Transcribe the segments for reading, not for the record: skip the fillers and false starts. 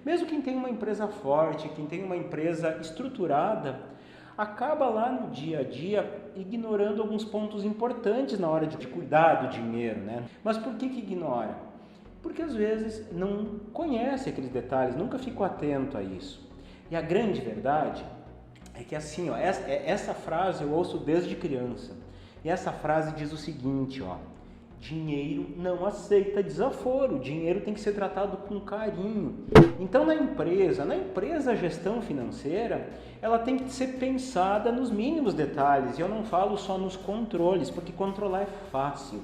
Mesmo quem tem uma empresa forte, quem tem uma empresa estruturada, acaba lá no dia a dia ignorando alguns pontos importantes na hora de cuidar do dinheiro, né? Mas por que ignora? Porque às vezes não conhece aqueles detalhes, nunca ficou atento a isso. E a grande verdade é que assim, ó, essa frase eu ouço desde criança. E essa frase diz o seguinte, ó: dinheiro não aceita desaforo, dinheiro tem que ser tratado com carinho. Então na empresa a gestão financeira, ela tem que ser pensada nos mínimos detalhes. E eu não falo só nos controles, porque controlar é fácil.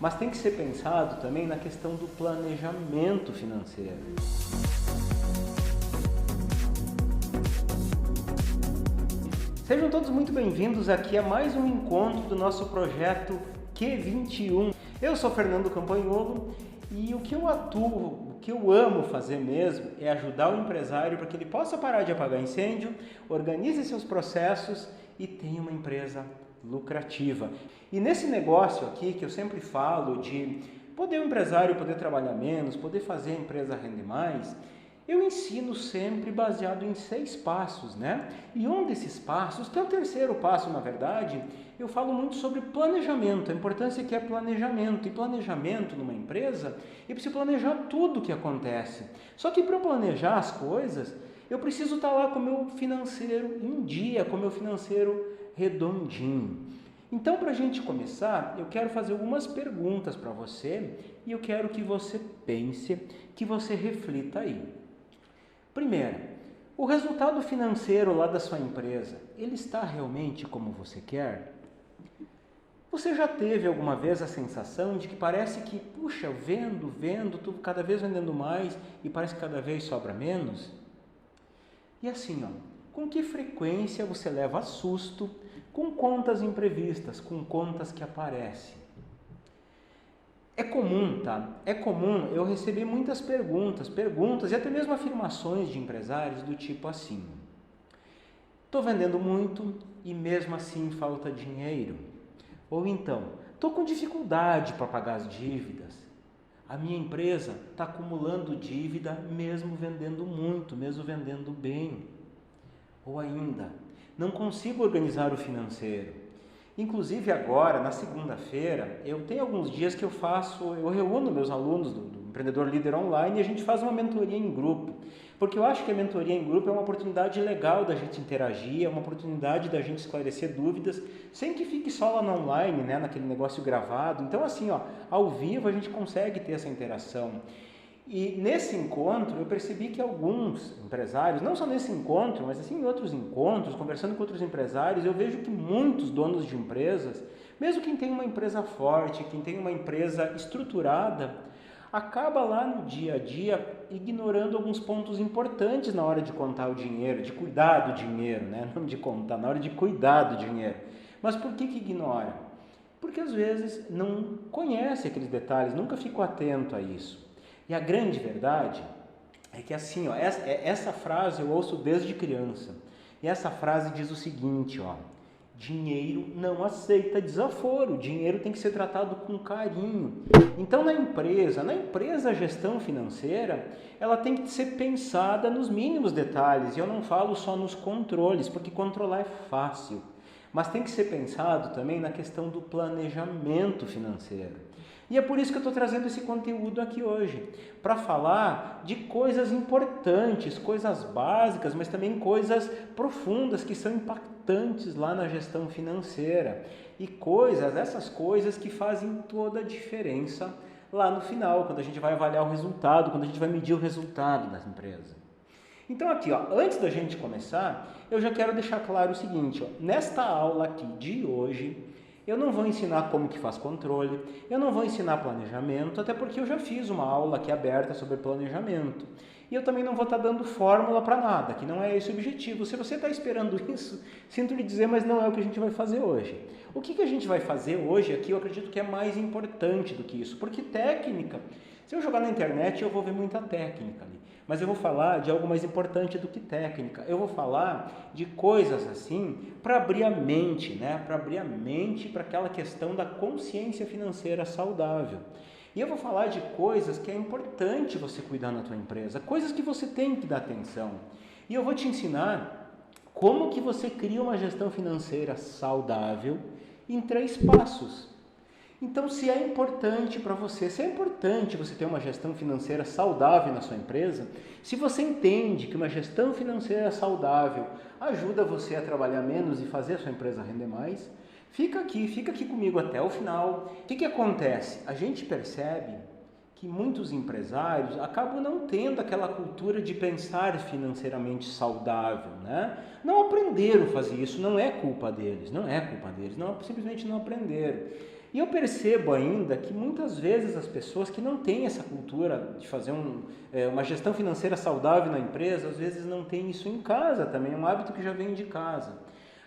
Mas tem que ser pensado também na questão do planejamento financeiro. Sejam todos muito bem-vindos aqui a mais um encontro do nosso projeto Q21. Eu sou Fernando Campagnolo e o que eu amo fazer mesmo é ajudar o empresário para que ele possa parar de apagar incêndio, organize seus processos e tenha uma empresa lucrativa. E nesse negócio aqui que eu sempre falo de poder o empresário poder trabalhar menos, poder fazer a empresa render mais, eu ensino sempre baseado em 6 passos, né? E um desses passos, que é o terceiro passo na verdade, eu falo muito sobre planejamento, a importância que é planejamento. E planejamento numa empresa, eu preciso planejar tudo o que acontece. Só que para planejar as coisas, eu preciso estar lá com o meu financeiro em dia, com o meu financeiro redondinho. Então, para a gente começar, eu quero fazer algumas perguntas para você e eu quero que você pense, que você reflita aí. Primeiro, o resultado financeiro lá da sua empresa, ele está realmente como você quer? Você já teve alguma vez a sensação de que parece que, puxa, vendo, estou cada vez vendendo mais e parece que cada vez sobra menos? E assim, ó, com que frequência você leva susto com contas imprevistas, com contas que aparecem? É comum, tá? É comum eu receber muitas perguntas e até mesmo afirmações de empresários do tipo assim: estou vendendo muito e mesmo assim falta dinheiro. Ou então, estou com dificuldade para pagar as dívidas. A minha empresa está acumulando dívida mesmo vendendo muito, mesmo vendendo bem. Ou ainda, não consigo organizar o financeiro. Inclusive agora, na segunda-feira, eu tenho alguns dias que eu reúno meus alunos do Empreendedor Líder Online e a gente faz uma mentoria em grupo. Porque eu acho que a mentoria em grupo é uma oportunidade legal da gente interagir, é uma oportunidade da gente esclarecer dúvidas, sem que fique só lá no online, né, naquele negócio gravado. Então assim, ó, ao vivo a gente consegue ter essa interação. E nesse encontro eu percebi que alguns empresários, não só nesse encontro, mas assim em outros encontros, conversando com outros empresários, eu vejo que muitos donos de empresas, mesmo quem tem uma empresa forte, quem tem uma empresa estruturada, acaba lá no dia a dia ignorando alguns pontos importantes na hora de contar o dinheiro, de cuidar do dinheiro, né? Não de contar, na hora de cuidar do dinheiro. Mas por que ignora? Porque às vezes não conhece aqueles detalhes, nunca ficou atento a isso. E a grande verdade é que assim, ó, essa frase eu ouço desde criança. E essa frase diz o seguinte, ó: dinheiro não aceita desaforo, dinheiro tem que ser tratado com carinho. Então na empresa a gestão financeira, ela tem que ser pensada nos mínimos detalhes. E eu não falo só nos controles, porque controlar é fácil. Mas tem que ser pensado também na questão do planejamento financeiro. E é por isso que eu estou trazendo esse conteúdo aqui hoje, para falar de coisas importantes, coisas básicas, mas também coisas profundas que são impactantes lá na gestão financeira. E essas coisas que fazem toda a diferença lá no final, quando a gente vai avaliar o resultado, quando a gente vai medir o resultado da empresa. Então aqui, ó, antes da gente começar, eu já quero deixar claro o seguinte, ó, nesta aula aqui de hoje, eu não vou ensinar como que faz controle, eu não vou ensinar planejamento, até porque eu já fiz uma aula aqui aberta sobre planejamento. E eu também não vou estar dando fórmula para nada, que não é esse o objetivo. Se você está esperando isso, sinto lhe dizer, mas não é o que a gente vai fazer hoje. O que a gente vai fazer hoje aqui, eu acredito que é mais importante do que isso, porque técnica, se eu jogar na internet eu vou ver muita técnica ali. Mas eu vou falar de algo mais importante do que técnica. Eu vou falar de coisas assim para abrir a mente, né? Para abrir a mente para aquela questão da consciência financeira saudável. E eu vou falar de coisas que é importante você cuidar na tua empresa, coisas que você tem que dar atenção. E eu vou te ensinar como que você cria uma gestão financeira saudável em 3 passos. Então, se é importante para você, se é importante você ter uma gestão financeira saudável na sua empresa, se você entende que uma gestão financeira saudável ajuda você a trabalhar menos e fazer a sua empresa render mais, fica aqui comigo até o final. O que acontece? A gente percebe que muitos empresários acabam não tendo aquela cultura de pensar financeiramente saudável, né? Não aprenderam a fazer isso, não é culpa deles, simplesmente não aprenderam. E eu percebo ainda que muitas vezes as pessoas que não têm essa cultura de fazer uma gestão financeira saudável na empresa, às vezes não têm isso em casa também, é um hábito que já vem de casa.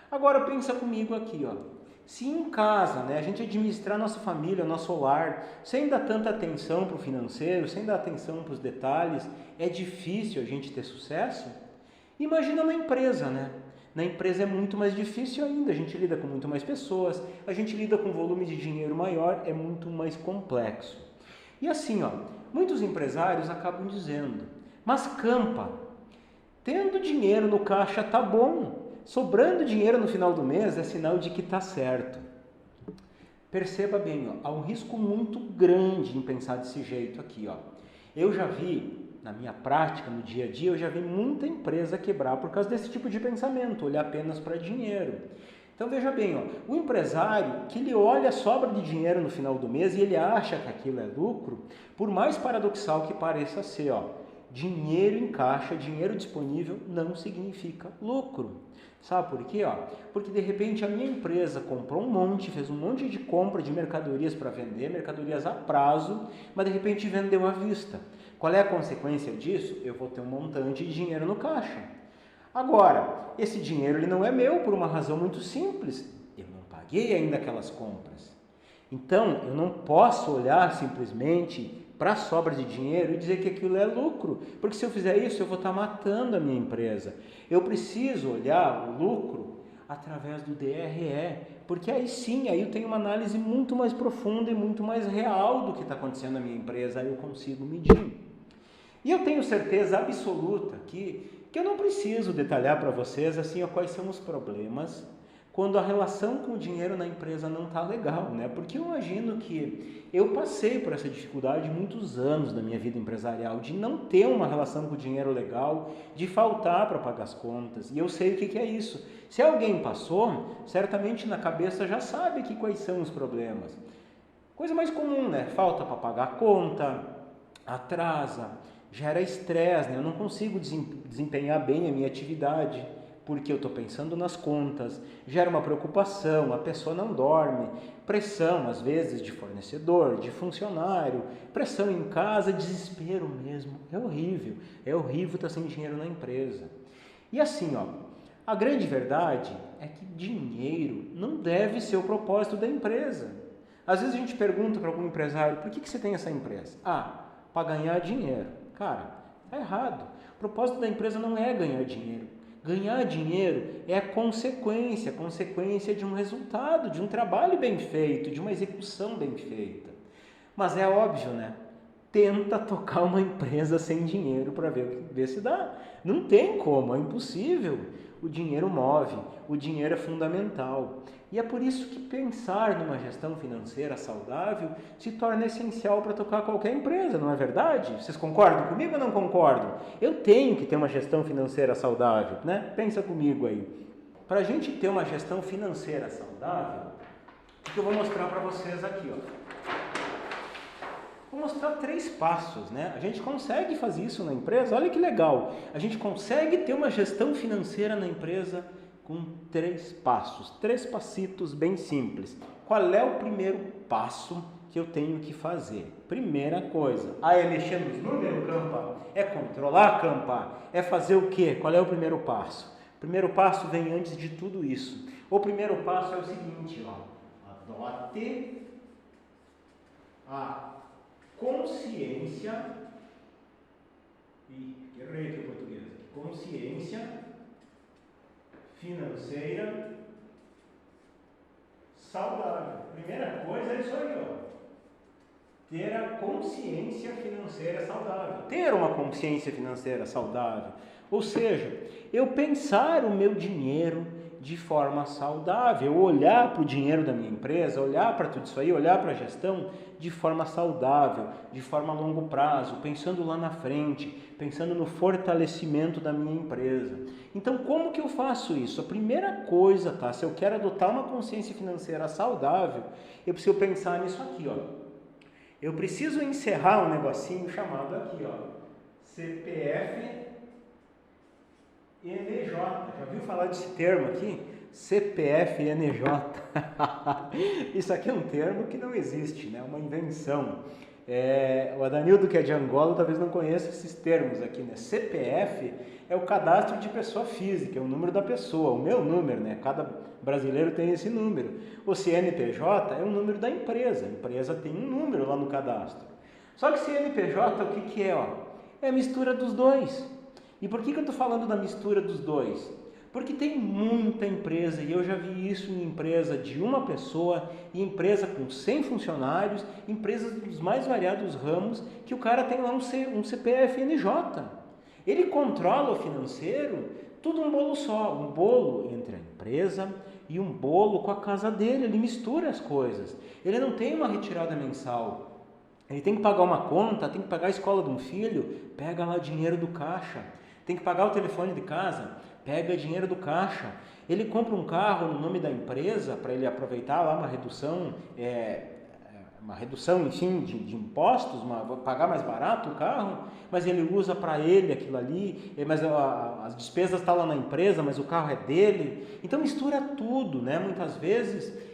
Agora pensa comigo aqui, ó. Se em casa, né, a gente administrar nossa família, nosso lar, sem dar tanta atenção para o financeiro, sem dar atenção para os detalhes, é difícil a gente ter sucesso? Imagina uma empresa, né? Na empresa é muito mais difícil ainda, a gente lida com muito mais pessoas, a gente lida com volume de dinheiro maior, é muito mais complexo. E assim, ó, muitos empresários acabam dizendo, mas Campa, tendo dinheiro no caixa tá bom, sobrando dinheiro no final do mês é sinal de que tá certo. Perceba bem, ó, há um risco muito grande em pensar desse jeito aqui, ó. Eu já vi, na minha prática, no dia a dia, eu já vi muita empresa quebrar por causa desse tipo de pensamento, olhar apenas para dinheiro. Então veja bem, ó, o empresário que ele olha a sobra de dinheiro no final do mês e ele acha que aquilo é lucro, por mais paradoxal que pareça ser, ó, dinheiro em caixa, dinheiro disponível não significa lucro. Sabe por quê? Porque de repente a minha empresa comprou um monte, fez um monte de compra de mercadorias para vender, mercadorias a prazo, mas de repente vendeu à vista. Qual é a consequência disso? Eu vou ter um montante de dinheiro no caixa. Agora, esse dinheiro ele não é meu por uma razão muito simples. Eu não paguei ainda aquelas compras. Então, eu não posso olhar simplesmente para a sobra de dinheiro e dizer que aquilo é lucro, porque se eu fizer isso, eu vou estar matando a minha empresa. Eu preciso olhar o lucro através do DRE, porque aí sim, aí eu tenho uma análise muito mais profunda e muito mais real do que está acontecendo na minha empresa, aí eu consigo medir. E eu tenho certeza absoluta que eu não preciso detalhar para vocês assim quais são os problemas quando a relação com o dinheiro na empresa não está legal, né? Porque eu imagino que eu passei por essa dificuldade muitos anos da minha vida empresarial, de não ter uma relação com o dinheiro legal, de faltar para pagar as contas, e eu sei o que é isso. Se alguém passou, certamente na cabeça já sabe quais são os problemas. Coisa mais comum, né? Falta para pagar a conta, atrasa, gera estresse, né? Eu não consigo desempenhar bem a minha atividade, porque eu estou pensando nas contas, gera uma preocupação, a pessoa não dorme, pressão às vezes de fornecedor, de funcionário, pressão em casa, desespero mesmo, é horrível estar sem dinheiro na empresa. E assim, ó, a grande verdade é que dinheiro não deve ser o propósito da empresa. Às vezes a gente pergunta para algum empresário, por que você tem essa empresa? Para ganhar dinheiro. Cara, tá errado. O propósito da empresa não é ganhar dinheiro. Ganhar dinheiro é a consequência de um resultado, de um trabalho bem feito, de uma execução bem feita. Mas é óbvio, né? Tenta tocar uma empresa sem dinheiro para ver se dá. Não tem como, é impossível. O dinheiro move, o dinheiro é fundamental. E é por isso que pensar numa gestão financeira saudável se torna essencial para tocar qualquer empresa, não é verdade? Vocês concordam comigo ou não concordam? Eu tenho que ter uma gestão financeira saudável, né? Pensa comigo aí. Para a gente ter uma gestão financeira saudável, o que eu vou mostrar para vocês aqui, ó. Vou mostrar 3 passos, né? A gente consegue fazer isso na empresa, olha que legal. A gente consegue ter uma gestão financeira na empresa com 3 passos, 3 passitos bem simples. Qual é o primeiro passo que eu tenho que fazer? Primeira coisa, é mexer nos números, Campa? É controlar, Campa? É fazer o quê? Qual é o primeiro passo? O primeiro passo vem antes de tudo isso. O primeiro passo é o seguinte, ó. Adote a consciência, errei aqui o português, consciência financeira saudável. Primeira coisa é isso aí, ó. ter a consciência financeira saudável. Ter uma consciência financeira saudável. Ou seja, eu pensar o meu dinheiro de forma saudável, olhar para o dinheiro da minha empresa, olhar para tudo isso aí, olhar para a gestão de forma saudável, de forma a longo prazo, pensando lá na frente, pensando no fortalecimento da minha empresa. Então, como que eu faço isso? A primeira coisa, tá? Se eu quero adotar uma consciência financeira saudável, eu preciso pensar nisso aqui, ó. Eu preciso encerrar um negocinho chamado aqui, ó, CPF NJ. Já ouviu falar desse termo aqui? CPF NJ. Isso aqui é um termo que não existe, né? Uma invenção. O Adanildo, que é de Angola, talvez não conheça esses termos aqui, né? CPF é o cadastro de pessoa física, é o número da pessoa, o meu número, né? Cada brasileiro tem esse número. O CNPJ é o número da empresa. A empresa tem um número lá no cadastro. Só que CNPJ, o que é? Ó? É a mistura dos dois. E por que eu estou falando da mistura dos dois? Porque tem muita empresa, e eu já vi isso em empresa de uma pessoa, em empresa com 100 funcionários, empresas dos mais variados ramos, que o cara tem lá um CPF NJ. Ele controla o financeiro, tudo um bolo só, um bolo entre a empresa e um bolo com a casa dele, ele mistura as coisas. Ele não tem uma retirada mensal, ele tem que pagar uma conta, tem que pagar a escola de um filho, pega lá dinheiro do caixa. Tem que pagar o telefone de casa, pega dinheiro do caixa. Ele compra um carro no nome da empresa para ele aproveitar lá uma redução, enfim, de impostos, pagar mais barato o carro, mas ele usa para ele aquilo ali, mas as despesas estão lá na empresa, mas o carro é dele. Então mistura tudo, né? Muitas vezes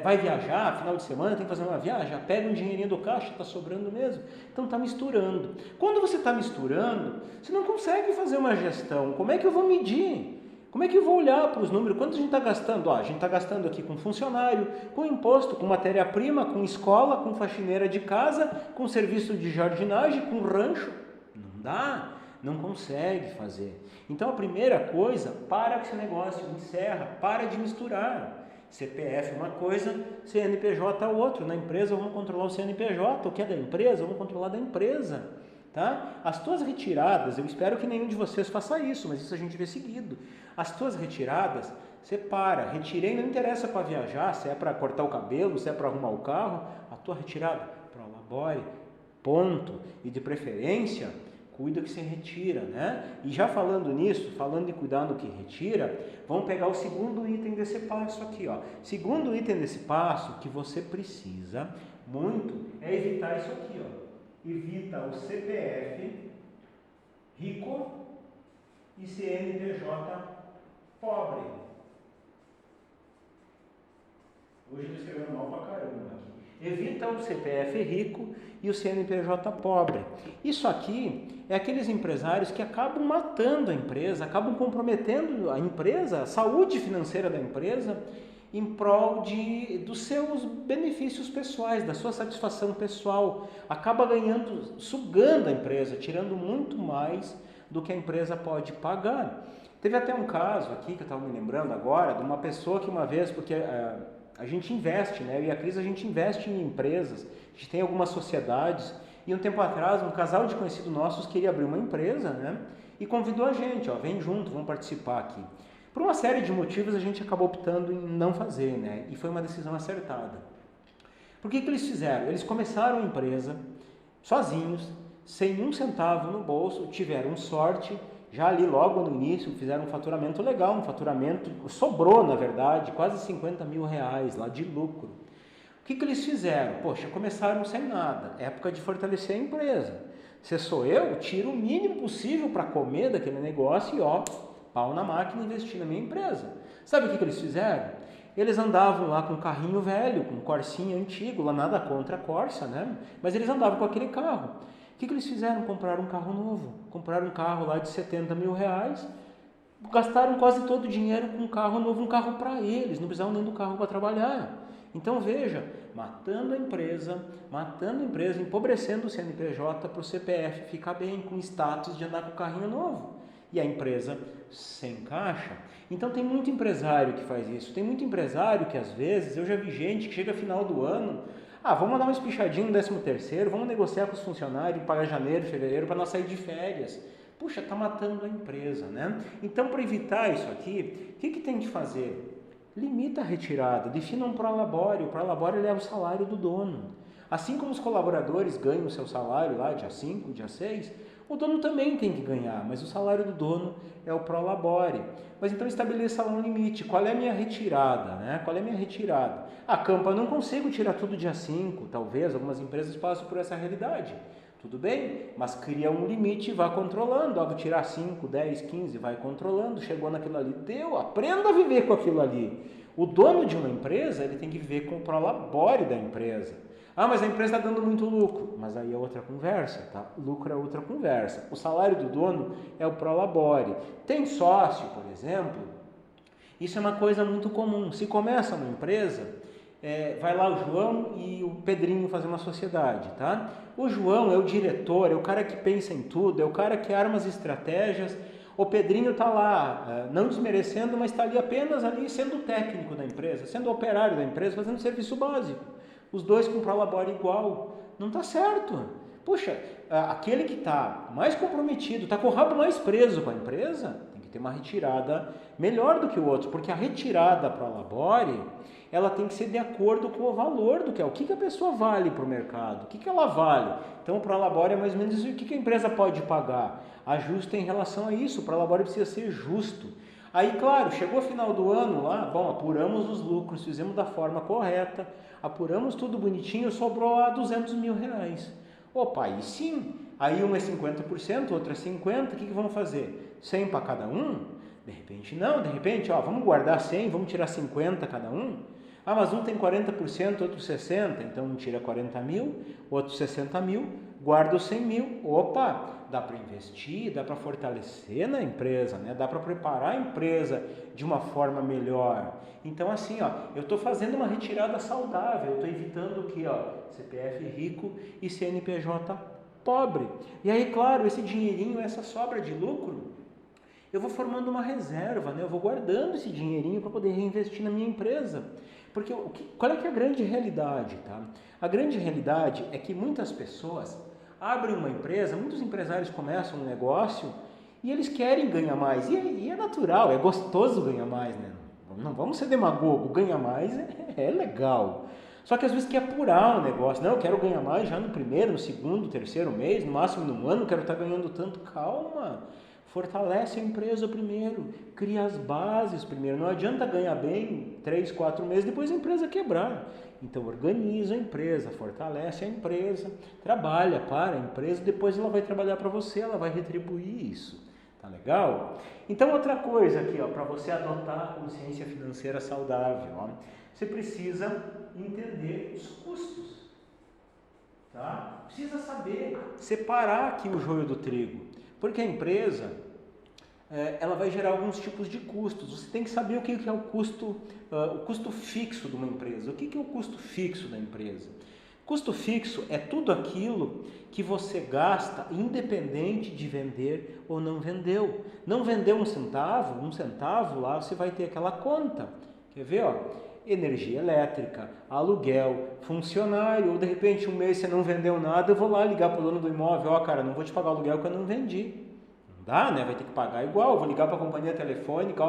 vai viajar, final de semana tem que fazer uma viagem, pega um dinheirinho do caixa, está sobrando mesmo. Então está misturando. Quando você está misturando, você não consegue fazer uma gestão. Como é que eu vou medir? Como é que eu vou olhar para os números? Quanto a gente está gastando? A gente está gastando aqui com funcionário, com imposto, com matéria-prima, com escola, com faxineira de casa, com serviço de jardinagem, com rancho. Não dá, não consegue fazer. Então a primeira coisa, para com esse negócio, encerra, para de misturar. CPF uma coisa, CNPJ outro. Na empresa vamos controlar o CNPJ, o que é da empresa, vamos controlar da empresa. Tá? As tuas retiradas, eu espero que nenhum de vocês faça isso, mas isso a gente vê seguido. As tuas retiradas, separa. Retirei, não interessa para viajar, se é para cortar o cabelo, se é para arrumar o carro. A tua retirada, para o labore, ponto. E de preferência, cuida que você retira, né? E já falando nisso, falando de cuidar no que retira, vamos pegar o segundo item desse passo aqui, ó. Segundo item desse passo que você precisa muito é evitar isso aqui, ó. Evita o CPF rico e CNPJ pobre. Hoje eu estou escrevendo mal pra caramba aqui. Evita o CPF rico e o CNPJ pobre. Isso aqui é aqueles empresários que acabam matando a empresa, acabam comprometendo a empresa, a saúde financeira da empresa, em prol dos seus benefícios pessoais, da sua satisfação pessoal. Acaba ganhando, sugando a empresa, tirando muito mais do que a empresa pode pagar. Teve até um caso aqui que eu estava me lembrando agora, de uma pessoa que uma vez, porque a gente investe, né? Eu e a Cris, a gente investe em empresas, a gente tem algumas sociedades, e um tempo atrás um casal de conhecidos nossos queria abrir uma empresa, né? E convidou a gente, ó, vem junto, vamos participar aqui. Por uma série de motivos a gente acabou optando em não fazer, né? E foi uma decisão acertada. Por que eles fizeram? Eles começaram a empresa sozinhos, sem um centavo no bolso, tiveram sorte, já ali logo no início fizeram um faturamento legal, um faturamento, sobrou na verdade, quase 50 mil reais lá de lucro. O que eles fizeram? Poxa, começaram sem nada, época de fortalecer a empresa. Se sou eu, tiro o mínimo possível para comer daquele negócio e ó, pau na máquina e investir na minha empresa. Sabe o que eles fizeram? Eles andavam lá com um carrinho velho, com um Corsinha antigo, lá nada contra a Corsa, né? Mas eles andavam com aquele carro. O que eles fizeram? Compraram um carro novo. Compraram um carro lá de 70 mil reais, gastaram quase todo o dinheiro com um carro novo, um carro para eles, não precisavam nem do carro para trabalhar. Então veja, matando a empresa, empobrecendo o CNPJ para o CPF ficar bem, com status de andar com o carrinho novo. E a empresa sem caixa. Então tem muito empresário que faz isso. Tem muito empresário que às vezes, eu já vi gente que chega final do ano, Ah, vamos dar uma espichadinha no 13º, vamos negociar com os funcionários, pagar janeiro, fevereiro, para nós sair de férias. Puxa, está matando a empresa, né? Então, para evitar isso aqui, o que tem que fazer? Limita a retirada, defina um prolabore. O prolabore leva o salário do dono. Assim como os colaboradores ganham o seu salário lá dia 5, dia 6, o dono também tem que ganhar, mas o salário do dono é o prolabore. Mas então estabeleça lá um limite. Qual é a minha retirada, né? Qual é a minha retirada? Ah, Campo, eu não consigo tirar tudo dia 5, talvez, algumas empresas passam por essa realidade. Tudo bem, mas cria um limite e vá controlando. Vou tirar 5, 10, 15, vai controlando. Chegou naquilo ali, deu, aprenda a viver com aquilo ali. O dono de uma empresa, ele tem que viver com o prolabore da empresa. Ah, mas a empresa está dando muito lucro. Mas aí é outra conversa, tá? Lucro é outra conversa. O salário do dono é o prolabore. Tem sócio, por exemplo, isso é uma coisa muito comum. Se começa uma empresa, vai lá o João e o Pedrinho fazer uma sociedade, tá? O João é o diretor, é o cara que pensa em tudo, é o cara que arma as estratégias. O Pedrinho está lá, não desmerecendo, mas está ali apenas ali sendo técnico da empresa, sendo operário da empresa, fazendo serviço básico. Os dois com prolabore igual. Não está certo. Puxa, aquele que está mais comprometido, está com o rabo mais preso com a empresa, tem que ter uma retirada melhor do que o outro, porque a retirada prolabore, ela tem que ser de acordo com o valor do que é. O que a pessoa vale para o mercado? O que ela vale? Então o prolabore é mais ou menos isso. O que a empresa pode pagar? Ajuste em relação a isso. O prolabore precisa ser justo. Aí, claro, chegou o final do ano lá, bom, apuramos os lucros, fizemos da forma correta, apuramos tudo bonitinho, sobrou lá 200 mil reais. Opa, aí sim, aí um é 50%, outro é 50%, o que vamos fazer? 100 para cada um? De repente não, de repente, vamos guardar 100, vamos tirar 50 cada um? Ah, mas um tem 40%, outro 60%, então um tira 40 mil, outro 60 mil, guarda os 100 mil, opa, dá para investir, dá para fortalecer na empresa, né? Dá para preparar a empresa de uma forma melhor. Então assim, eu estou fazendo uma retirada saudável, eu estou evitando o que? CPF rico e CNPJ pobre. E aí, claro, esse dinheirinho, essa sobra de lucro, eu vou formando uma reserva, né? Eu vou guardando esse dinheirinho para poder reinvestir na minha empresa. Porque qual é que é a grande realidade, tá? A grande realidade é que muitas pessoas abrem uma empresa, muitos empresários começam um negócio e eles querem ganhar mais. E é natural, é gostoso ganhar mais, né? Não vamos ser demagogo, ganhar mais é legal. Só que às vezes quer apurar o negócio. Não, eu quero ganhar mais já no primeiro, no segundo, terceiro mês, no máximo no ano, quero estar ganhando tanto. Calma, fortalece a empresa primeiro, cria as bases primeiro. Não adianta ganhar bem 3, 4 meses, depois a empresa quebrar. Então organiza a empresa, fortalece a empresa, trabalha para a empresa, depois ela vai trabalhar para você, ela vai retribuir isso. Tá legal? Então outra coisa aqui, para você adotar a consciência financeira saudável, você precisa entender os custos. Tá? Precisa saber separar aqui o joio do trigo, porque a empresa ela vai gerar alguns tipos de custos. Você tem que saber o que é o custo fixo de uma empresa. O que é o custo fixo da empresa? Custo fixo é tudo aquilo que você gasta independente de vender ou não vendeu. Não vendeu um centavo lá você vai ter aquela conta. Quer ver? Energia elétrica, aluguel, funcionário, ou de repente um mês você não vendeu nada, eu vou lá ligar para o dono do imóvel, cara, não vou te pagar o aluguel que eu não vendi. Não dá, né? Vai ter que pagar igual, vou ligar para a companhia telefônica,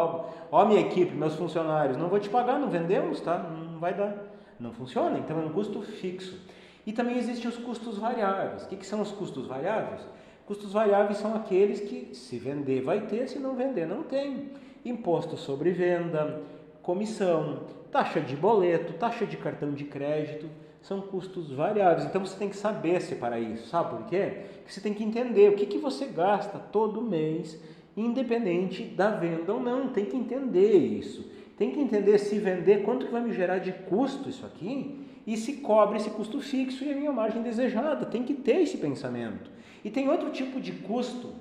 minha equipe, meus funcionários, não vou te pagar, não vendemos, tá? Não vai dar, não funciona, então é um custo fixo. E também existem os custos variáveis. O que são os custos variáveis? Custos variáveis são aqueles que se vender vai ter, se não vender não tem. Imposto sobre venda, comissão, taxa de boleto, taxa de cartão de crédito, são custos variáveis. Então você tem que saber separar isso. Sabe por quê? Porque você tem que entender o que você gasta todo mês, independente da venda ou não. Tem que entender isso. Tem que entender se vender, quanto que vai me gerar de custo isso aqui, e se cobre esse custo fixo e a minha margem desejada. Tem que ter esse pensamento. E tem outro tipo de custo,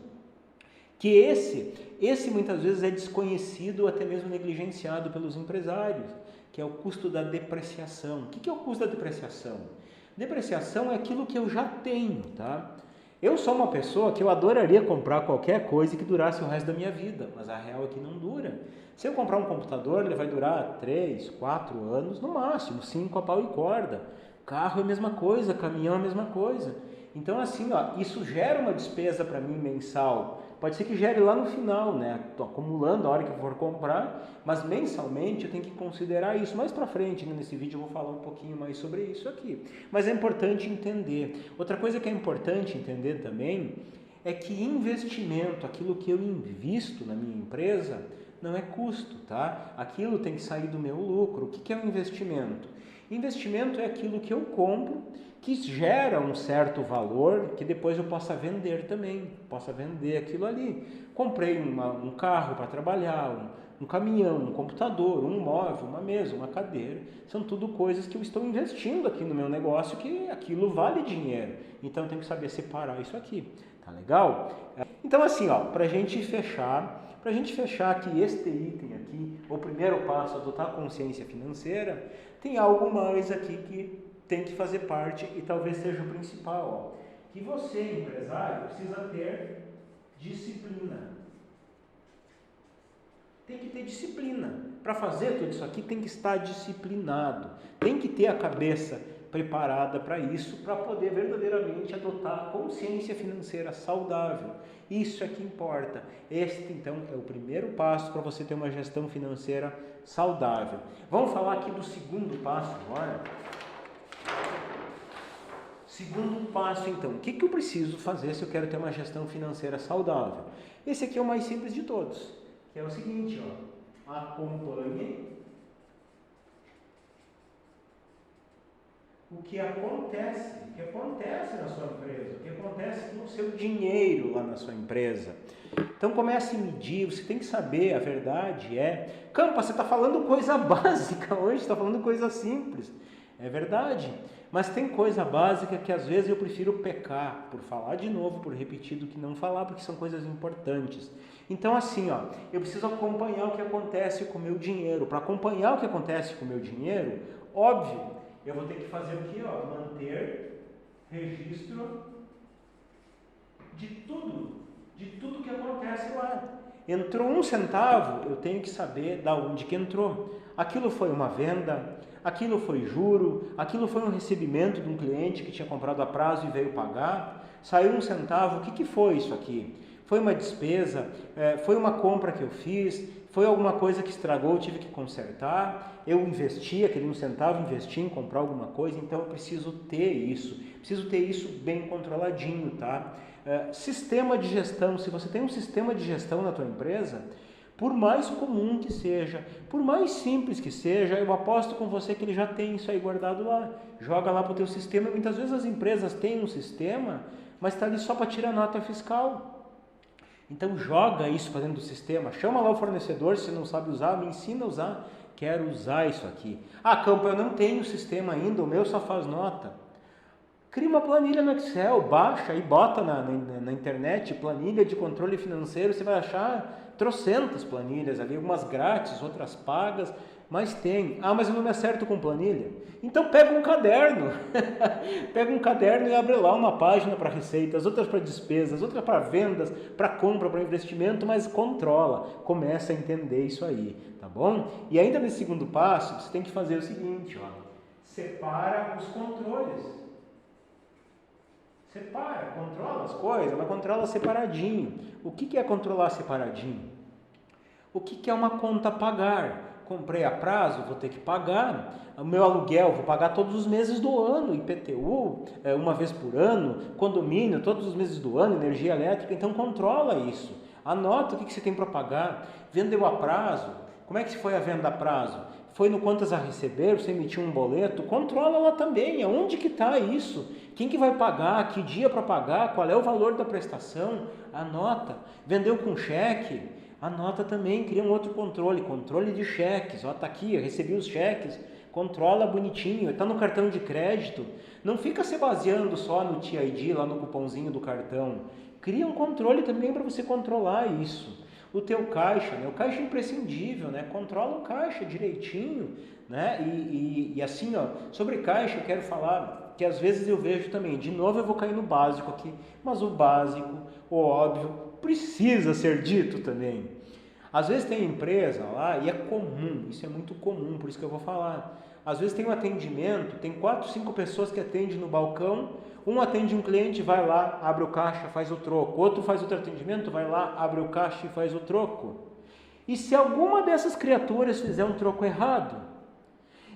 que esse muitas vezes é desconhecido ou até mesmo negligenciado pelos empresários, que é o custo da depreciação. O que é o custo da depreciação? Depreciação é aquilo que eu já tenho, tá? Eu sou uma pessoa que eu adoraria comprar qualquer coisa que durasse o resto da minha vida, mas a real é que não dura. Se eu comprar um computador, ele vai durar 3, 4 anos, no máximo, 5 a pau e corda. Carro é a mesma coisa, caminhão é a mesma coisa. Então assim, ó, isso gera uma despesa para mim mensal. Pode ser que gere lá no final, né? Tô acumulando a hora que eu for comprar, mas mensalmente eu tenho que considerar isso. Mais para frente, né? Nesse vídeo eu vou falar um pouquinho mais sobre isso aqui. Mas é importante entender. Outra coisa que é importante entender também é que investimento, aquilo que eu invisto na minha empresa, não é custo, tá? Aquilo tem que sair do meu lucro. O que é um investimento? Investimento é aquilo que eu compro, que gera um certo valor, que depois eu possa vender também, possa vender aquilo ali. Comprei um carro para trabalhar, um caminhão, um computador, um móvel, uma mesa, uma cadeira. São tudo coisas que eu estou investindo aqui no meu negócio, que aquilo vale dinheiro. Então eu tenho que saber separar isso aqui. Tá legal? Então assim, ó, para a gente fechar aqui este item aqui, o primeiro passo, adotar consciência financeira, tem algo mais aqui que tem que fazer parte e talvez seja o principal, ó, que você, empresário, precisa ter disciplina. Tem que ter disciplina. Para fazer tudo isso aqui tem que estar disciplinado, tem que ter a cabeça preparada para isso, para poder verdadeiramente adotar a consciência financeira saudável. Isso é que importa. Este, então, é o primeiro passo para você ter uma gestão financeira saudável. Vamos falar aqui do segundo passo agora. Segundo passo, então, o que eu preciso fazer se eu quero ter uma gestão financeira saudável? Esse aqui é o mais simples de todos, que é o seguinte, ó, acompanhe o que acontece na sua empresa, o que acontece com o seu dinheiro lá na sua empresa. Então comece a medir, você tem que saber, a verdade é... Campa, você está falando coisa básica hoje, está falando coisa simples. É verdade, mas tem coisa básica que às vezes eu prefiro pecar por falar de novo, por repetir do que não falar, porque são coisas importantes. Então assim, ó, eu preciso acompanhar o que acontece com o meu dinheiro. Para acompanhar o que acontece com o meu dinheiro, óbvio, eu vou ter que fazer o quê? Ó, manter registro de tudo que acontece lá. Entrou 1 centavo, eu tenho que saber da onde que entrou. Aquilo foi uma venda, aquilo foi juro, aquilo foi um recebimento de um cliente que tinha comprado a prazo e veio pagar. Saiu 1 centavo, o que foi isso aqui? Foi uma despesa? Foi uma compra que eu fiz? Foi alguma coisa que estragou, eu tive que consertar? Eu investi aquele 1 centavo, investi em comprar alguma coisa, então eu preciso ter isso bem controladinho, tá? Sistema de gestão, se você tem um sistema de gestão na tua empresa, por mais comum que seja, por mais simples que seja, eu aposto com você que ele já tem isso aí guardado lá. Joga lá para o teu sistema. Muitas vezes as empresas têm um sistema, mas está ali só para tirar nota fiscal. Então joga isso para dentro do sistema, chama lá o fornecedor, se não sabe usar, me ensina a usar, quero usar isso aqui. Ah, Campo, eu não tenho sistema ainda, o meu só faz nota. Cria uma planilha no Excel, baixa e bota na internet, planilha de controle financeiro, você vai achar trocentas planilhas ali, algumas grátis, outras pagas, mas tem. Ah, mas eu não me acerto com planilha. Então pega um caderno, pega um caderno e abre lá uma página para receitas, outras para despesas, outras para vendas, para compra, para investimento, mas controla, começa a entender isso aí, tá bom? E ainda nesse segundo passo, você tem que fazer o seguinte, ó, separa os controles. Separa, controla as coisas, mas controla separadinho. O que é controlar separadinho? O que é uma conta a pagar? Comprei a prazo, vou ter que pagar. O meu aluguel, vou pagar todos os meses do ano. IPTU, uma vez por ano. Condomínio, todos os meses do ano. Energia elétrica. Então controla isso. Anota o que você tem para pagar. Vendeu a prazo. Como é que foi a venda a prazo? Foi no quantas a receber? Você emitiu um boleto? Controla lá também. Aonde que está isso? Quem que vai pagar? Que dia para pagar? Qual é o valor da prestação? Anota. Vendeu com cheque? Anota também. Cria um outro controle. Controle de cheques. Ó, tá aqui, eu recebi os cheques. Controla bonitinho. Está no cartão de crédito. Não fica se baseando só no TID, lá no cupomzinho do cartão. Cria um controle também para você controlar isso. O teu caixa, né? O caixa é imprescindível, né? Controla o caixa direitinho, né? E assim, ó, sobre caixa eu quero falar que às vezes eu vejo também, de novo eu vou cair no básico aqui, mas o básico, o óbvio, precisa ser dito também. Às vezes tem empresa lá, e é comum, isso é muito comum, por isso que eu vou falar. Às vezes tem um atendimento, tem 4, 5 pessoas que atendem no balcão, um atende um cliente, vai lá, abre o caixa, faz o troco, outro faz outro atendimento, vai lá, abre o caixa e faz o troco. E se alguma dessas criaturas fizer um troco errado?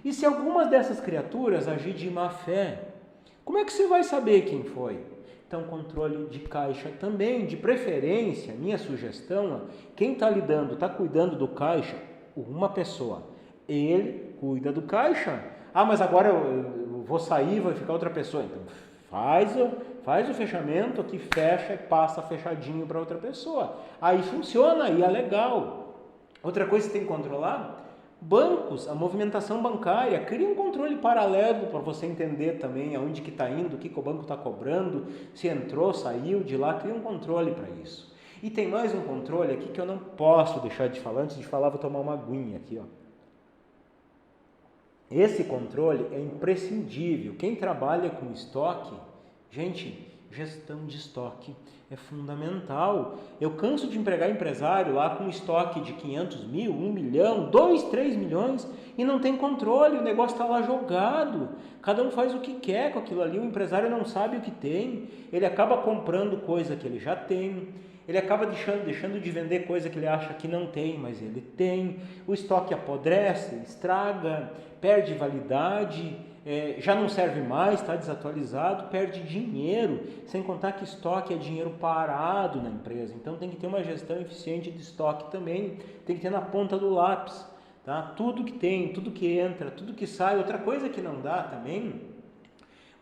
E se algumas dessas criaturas agir de má fé? Como é que você vai saber quem foi? Então, controle de caixa também, de preferência, minha sugestão, quem está lidando, está cuidando do caixa, uma pessoa, ele cuida do caixa. Ah, mas agora eu vou sair, vai ficar outra pessoa. Então, faz o fechamento, aqui fecha e passa fechadinho para outra pessoa. Aí funciona, aí é legal. Outra coisa que você tem que controlar, bancos, a movimentação bancária, cria um controle paralelo para você entender também aonde que está indo, o que o banco está cobrando, se entrou, saiu de lá, cria um controle para isso. E tem mais um controle aqui que eu não posso deixar de falar, antes de falar vou tomar uma aguinha aqui, ó. Esse controle é imprescindível. Quem trabalha com estoque, gente, gestão de estoque é fundamental. Eu canso de empregar empresário lá com estoque de 500 mil, 1 milhão, 2, 3 milhões e não tem controle, o negócio está lá jogado. Cada um faz o que quer com aquilo ali, o empresário não sabe o que tem, ele acaba comprando coisa que ele já tem, ele acaba deixando de vender coisa que ele acha que não tem, mas ele tem. O estoque apodrece, estraga, perde validade, já não serve mais, está desatualizado, perde dinheiro, sem contar que estoque é dinheiro parado na empresa. Então tem que ter uma gestão eficiente de estoque também, tem que ter na ponta do lápis, tá? Tudo que tem, tudo que entra, tudo que sai. Outra coisa que não dá também,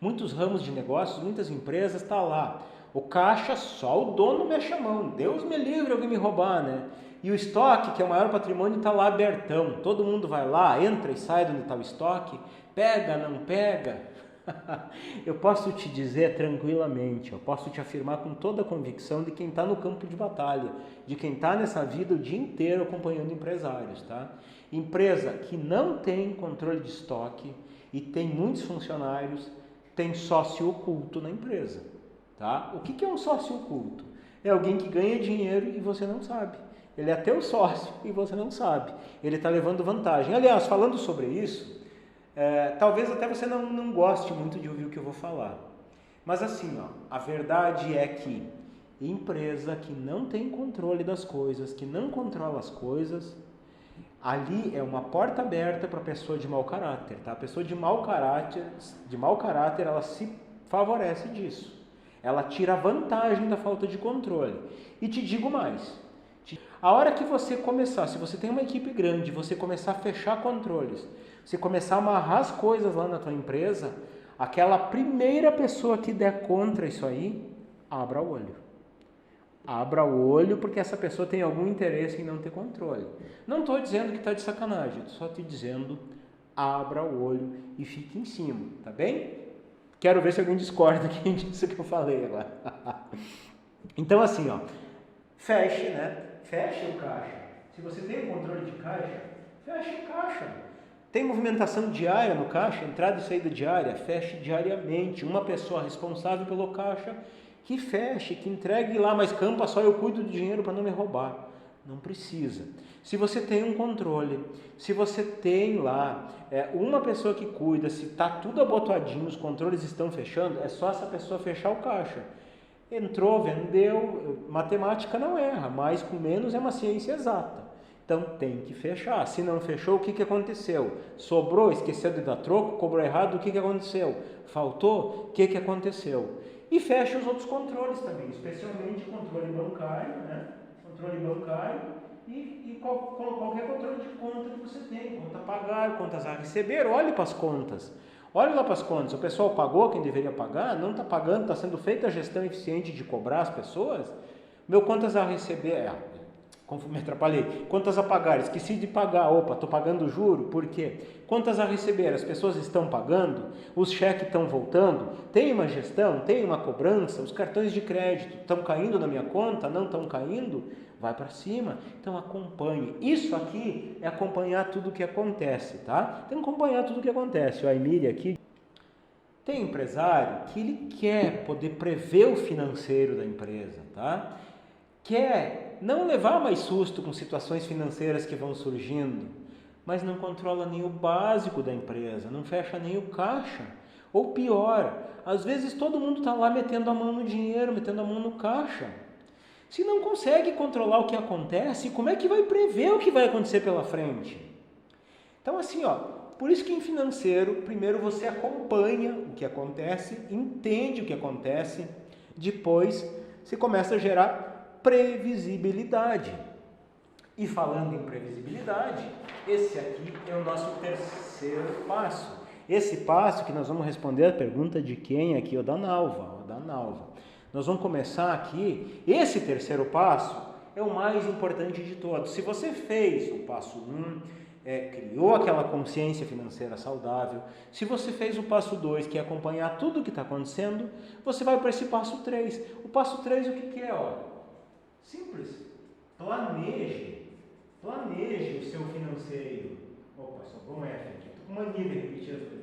muitos ramos de negócios, muitas empresas, está lá, o caixa só o dono mexe a mão, Deus me livre alguém me roubar, né? E o estoque, que é o maior patrimônio, está lá abertão, todo mundo vai lá, entra e sai de onde está o estoque, pega, não pega. Eu posso te dizer tranquilamente, eu posso te afirmar com toda a convicção de quem está no campo de batalha, de quem está nessa vida o dia inteiro acompanhando empresários, tá? Empresa que não tem controle de estoque e tem muitos funcionários, tem sócio oculto na empresa, tá? O que é um sócio oculto? É alguém que ganha dinheiro e você não sabe. Ele é teu sócio e você não sabe. Ele está levando vantagem. Aliás, falando sobre isso, talvez até você não goste muito de ouvir o que eu vou falar. Mas assim, ó, a verdade é que empresa que não tem controle das coisas, que não controla as coisas, ali é uma porta aberta para a pessoa de mau caráter, tá? A pessoa de mau caráter, ela se favorece disso. Ela tira vantagem da falta de controle. E te digo mais. A hora que você começar, se você tem uma equipe grande, você começar a fechar controles, você começar a amarrar as coisas lá na tua empresa, aquela primeira pessoa que der contra isso aí, abra o olho. Abra o olho porque essa pessoa tem algum interesse em não ter controle. Não estou dizendo que está de sacanagem, estou só te dizendo, abra o olho e fique em cima, tá bem? Quero ver se alguém discorda aqui disso que eu falei agora. Então assim, ó, feche, né? Feche o caixa. Se você tem um controle de caixa, feche o caixa. Tem movimentação diária no caixa, entrada e saída diária, feche diariamente. Uma pessoa responsável pelo caixa que feche, que entregue lá, mas campa só eu cuido do dinheiro para não me roubar. Não precisa. Se você tem um controle, se você tem lá uma pessoa que cuida, se está tudo abotoadinho, os controles estão fechando, é só essa pessoa fechar o caixa. Entrou, vendeu, matemática não erra, mais com menos é uma ciência exata. Então tem que fechar. Se não fechou, o que aconteceu? Sobrou, esqueceu de dar troco, cobrou errado, o que aconteceu? Faltou, o que aconteceu? E fecha os outros controles também, especialmente controle bancário, né? Controle bancário e qualquer controle de conta que você tem, conta a pagar, contas a receber, olhe para as contas. Olha lá para as contas, o pessoal pagou quem deveria pagar, não está pagando, está sendo feita a gestão eficiente de cobrar as pessoas. Meu contas a receber, me atrapalhei, contas a pagar, esqueci de pagar, opa, estou pagando juro, por quê? Contas a receber, as pessoas estão pagando, os cheques estão voltando, tem uma gestão, tem uma cobrança, os cartões de crédito estão caindo na minha conta, não estão caindo? Vai para cima, então acompanhe. Isso aqui é acompanhar tudo o que acontece, tá? Tem que acompanhar tudo o que acontece. O Aimiri aqui tem empresário que ele quer poder prever o financeiro da empresa, tá? Quer não levar mais susto com situações financeiras que vão surgindo. mas não controla nem o básico da empresa, não fecha nem o caixa. Ou pior, às vezes todo mundo está lá metendo a mão no dinheiro, metendo a mão no caixa. Se não consegue controlar o que acontece, como é que vai prever o que vai acontecer pela frente? Então assim, por isso que em financeiro, primeiro você acompanha o que acontece, entende o que acontece, depois você começa a gerar previsibilidade. E falando em previsibilidade, esse aqui é o nosso terceiro passo. Esse passo que nós vamos responder a pergunta de quem aqui, da Nalva. Nós vamos começar aqui, esse terceiro passo é o mais importante de todos. Se você fez o passo 1, criou aquela consciência financeira saudável, se você fez o passo 2, que é acompanhar tudo o que está acontecendo, você vai para esse passo 3. O passo 3 o que é? Simples, planeje o seu financeiro. Opa, sobrou um F aqui, estou com mania de repetir as coisas.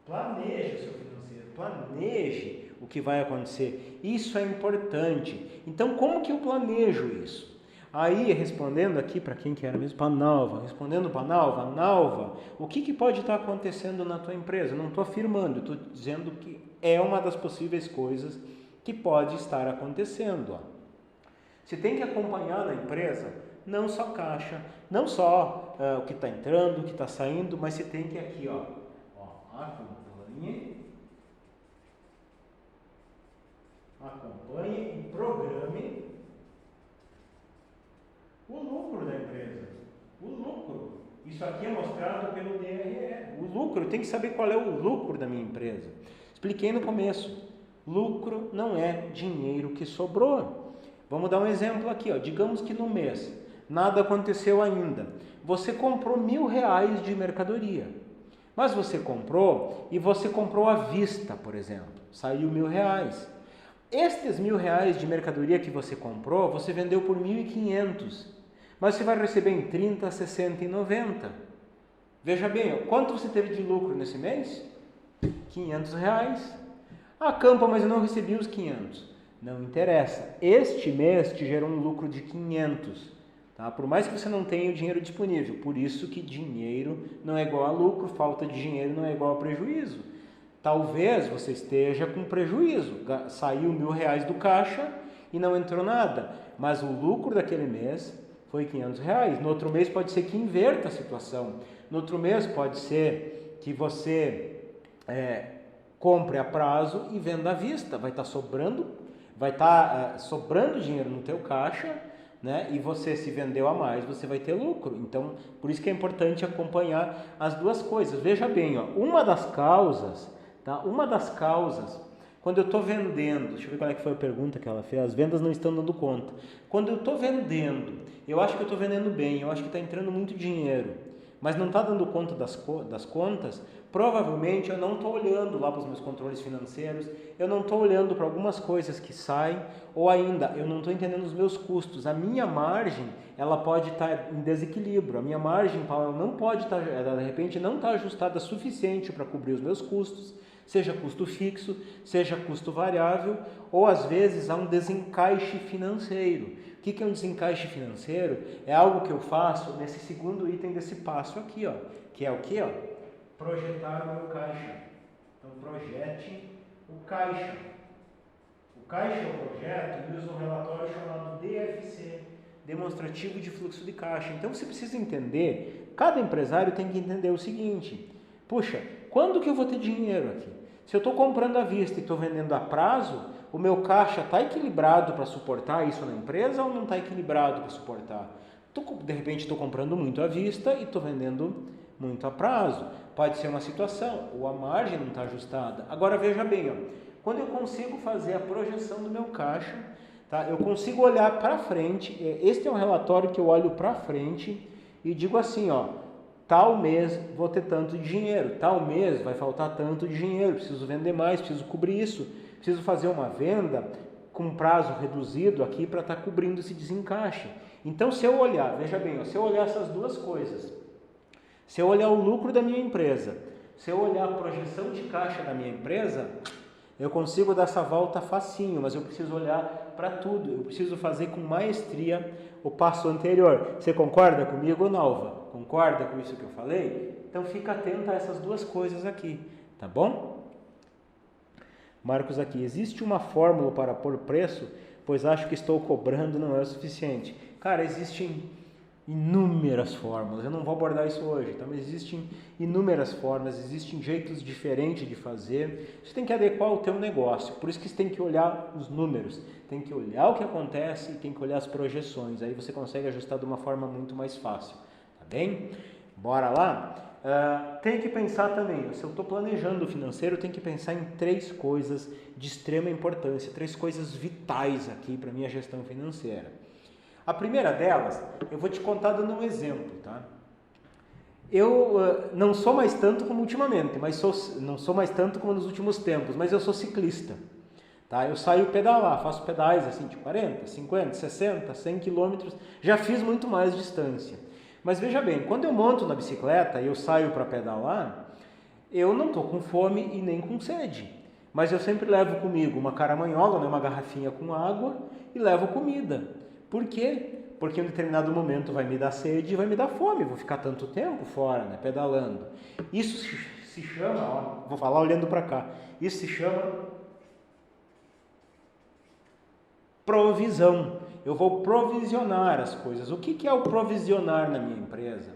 Planeje o seu financeiro, planeje o que vai acontecer. Isso é importante. Então, como que eu planejo isso? Aí, respondendo aqui para quem que era mesmo, para a Nalva, Nalva, o que pode estar acontecendo na tua empresa? Não estou afirmando, estou dizendo que é uma das possíveis coisas que pode estar acontecendo. Você tem que acompanhar na empresa, não só caixa, não só o que está entrando, o que está saindo, mas você tem que aqui, acompanhe e programe o lucro da empresa. O lucro. Isso aqui é mostrado pelo DRE. O lucro, tem que saber qual é o lucro da minha empresa. Expliquei no começo. Lucro não é dinheiro que sobrou. Vamos dar um exemplo aqui. Digamos que no mês nada aconteceu ainda. Você comprou R$1.000 de mercadoria. Mas você comprou e você comprou à vista, por exemplo. Saiu R$1.000. Estes R$1.000 de mercadoria que você comprou, você vendeu por 1.500. Mas você vai receber em 30, 60 e 90. Veja bem, quanto você teve de lucro nesse mês? R$500. Campa, mas eu não recebi os 500. Não interessa. Este mês te gerou um lucro de 500. Tá? Por mais que você não tenha o dinheiro disponível. Por isso que dinheiro não é igual a lucro, falta de dinheiro não é igual a prejuízo. Talvez você esteja com prejuízo. Saiu R$1.000 do caixa e não entrou nada. Mas o lucro daquele mês foi R$500. No outro mês pode ser que inverta a situação. No outro mês pode ser que você compre a prazo e venda à vista. Vai estar sobrando dinheiro no teu caixa, né? E você, se vendeu a mais, você vai ter lucro. Então, por isso que é importante acompanhar as duas coisas. Veja bem, uma das causas, quando eu estou vendendo, deixa eu ver qual é que foi a pergunta que ela fez, as vendas não estão dando conta. Quando eu estou vendendo, eu acho que eu estou vendendo bem, eu acho que está entrando muito dinheiro, mas não está dando conta das contas, provavelmente eu não estou olhando lá para os meus controles financeiros, eu não estou olhando para algumas coisas que saem, ou ainda, eu não estou entendendo os meus custos. A minha margem, ela pode estar em desequilíbrio, a minha margem ela não pode estar, ela de repente não está ajustada suficiente para cobrir os meus custos, seja custo fixo, seja custo variável, ou às vezes há um desencaixe financeiro. O que é um desencaixe financeiro? É algo que eu faço nesse segundo item desse passo aqui, que é o que? Projetar o meu caixa. Então, projete o caixa. O caixa é o projeto e usa um relatório chamado DFC, Demonstrativo de Fluxo de Caixa. Então, você precisa entender, cada empresário tem que entender o seguinte: puxa, quando que eu vou ter dinheiro aqui? Se eu estou comprando à vista e estou vendendo a prazo, o meu caixa está equilibrado para suportar isso na empresa ou não está equilibrado para suportar? De repente estou comprando muito à vista e estou vendendo muito a prazo. Pode ser uma situação, ou a margem não está ajustada. Agora veja bem, quando eu consigo fazer a projeção do meu caixa, tá? Eu consigo olhar para frente, este é um relatório que eu olho para frente e digo assim, tal mês vou ter tanto de dinheiro, tal mês vai faltar tanto de dinheiro, preciso vender mais, preciso cobrir isso, preciso fazer uma venda com prazo reduzido aqui para estar cobrindo esse desencaixe. Então, se eu olhar, veja bem, se eu olhar essas duas coisas, se eu olhar o lucro da minha empresa, se eu olhar a projeção de caixa da minha empresa, Eu consigo dar essa volta facinho, mas eu preciso olhar para tudo. Eu preciso fazer com maestria o passo anterior. Você concorda comigo, Nalva? Concorda com isso que eu falei? Então fica atento a essas duas coisas aqui, tá bom? Marcos aqui, existe uma fórmula para pôr preço, pois acho que estou cobrando não é o suficiente. Cara, existem inúmeras fórmulas, eu não vou abordar isso hoje, tá? Mas existem inúmeras formas, existem jeitos diferentes de fazer, você tem que adequar o teu negócio, por isso que você tem que olhar os números, tem que olhar o que acontece e tem que olhar as projeções, aí você consegue ajustar de uma forma muito mais fácil, tá bem? Bora lá? Tem que pensar também, se eu estou planejando o financeiro, tem que pensar em 3 coisas de extrema importância, 3 coisas vitais aqui para a minha gestão financeira. A primeira delas, eu vou te contar dando um exemplo, tá? Eu não sou mais tanto como ultimamente, não sou mais tanto como nos últimos tempos, mas eu sou ciclista, tá? Eu saio pedalar, faço pedais assim de 40, 50, 60, 100 quilômetros, já fiz muito mais distância. Mas veja bem, quando eu monto na bicicleta e eu saio para pedalar, eu não estou com fome e nem com sede, mas eu sempre levo comigo uma caramanhola, né, uma garrafinha com água e levo comida. Por quê? Porque em um determinado momento vai me dar sede e vai me dar fome, vou ficar tanto tempo fora, né, pedalando. Isso se chama, ó, vou falar olhando para cá, isso se chama provisão. Eu vou provisionar as coisas. O que é o provisionar na minha empresa?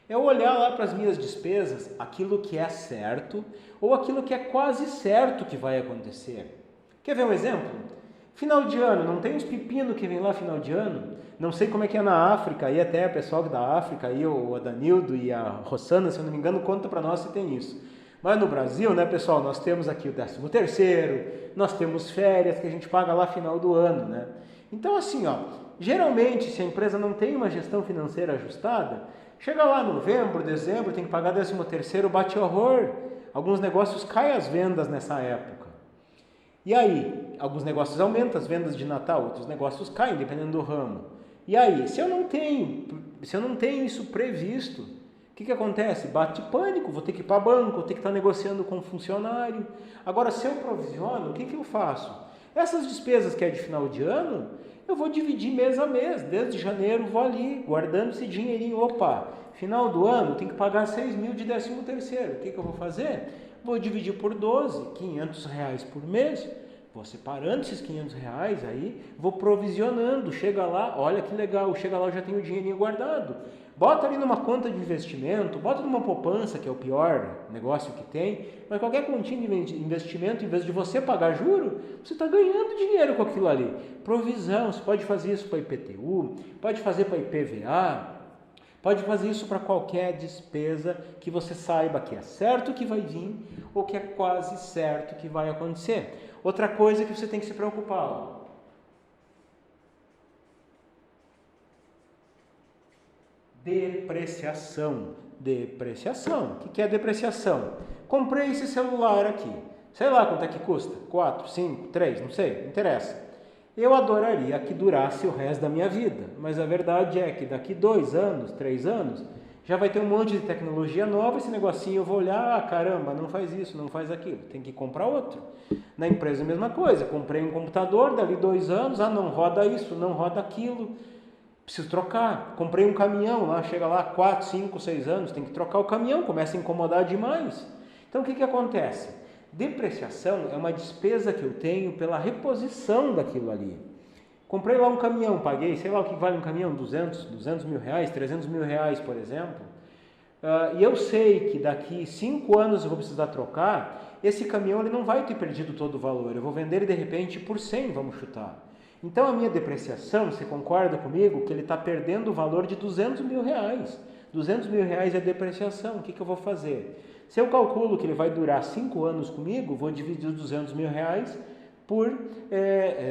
É olhar lá para as minhas despesas, aquilo que é certo ou aquilo que é quase certo que vai acontecer. Quer ver um exemplo? Final de ano, não tem uns pepinos que vem lá final de ano? Não sei como é que é na África, aí até o pessoal da África, aí, o Adanildo e a Rossana, se eu não me engano, conta para nós se tem isso. Mas no Brasil, né, pessoal, nós temos aqui o 13º, nós temos férias que a gente paga lá final do ano, né? Então assim, ó, geralmente se a empresa não tem uma gestão financeira ajustada, chega lá novembro, dezembro, tem que pagar 13º, bate horror. Alguns negócios caem as vendas nessa época. E aí, alguns negócios aumentam as vendas de Natal, outros negócios caem, dependendo do ramo. E aí, se eu não tenho isso previsto, o que acontece? Bate pânico, vou ter que ir para banco, vou ter que estar negociando com o funcionário. Agora, se eu provisiono, o que eu faço? Essas despesas que é de final de ano, eu vou dividir mês a mês. Desde janeiro vou ali, guardando esse dinheirinho. Opa, final do ano tem que pagar 6 mil de 13º. O que eu vou fazer? Vou dividir por 12, R$500 por mês. Vou separando esses R$500 aí, vou provisionando. Chega lá, olha que legal, chega lá eu já tenho o dinheirinho guardado. Bota ali numa conta de investimento, bota numa poupança, que é o pior negócio que tem, mas qualquer continha de investimento, em vez de você pagar juro, você está ganhando dinheiro com aquilo ali. Provisão, você pode fazer isso para IPTU, pode fazer para IPVA, pode fazer isso para qualquer despesa que você saiba que é certo que vai vir ou que é quase certo que vai acontecer. Outra coisa que você tem que se preocupar, ó. Depreciação. Depreciação. O que é depreciação? Comprei esse celular aqui. Sei lá quanto é que custa. 4, 5, 3, não sei, não interessa. Eu adoraria que durasse o resto da minha vida. Mas a verdade é que daqui 2 anos, 3 anos, já vai ter um monte de tecnologia nova, esse negocinho eu vou olhar, caramba, não faz isso, não faz aquilo, tem que comprar outro. Na empresa a mesma coisa, comprei um computador, dali 2 anos, não roda isso, não roda aquilo, preciso trocar. Comprei um caminhão, lá chega lá 4, 5, 6 anos, tem que trocar o caminhão, começa a incomodar demais. Então o que acontece? Depreciação é uma despesa que eu tenho pela reposição daquilo ali. Comprei lá um caminhão, paguei, sei lá o que vale um caminhão, 200 mil reais, 300 mil reais, por exemplo. E eu sei que daqui 5 anos eu vou precisar trocar, esse caminhão ele não vai ter perdido todo o valor, eu vou vender ele de repente por 100, vamos chutar. Então a minha depreciação, você concorda comigo que ele está perdendo o valor de 200 mil reais. 200 mil reais é depreciação, o que eu vou fazer? Se eu calculo que ele vai durar 5 anos comigo, vou dividir os 200 mil reais por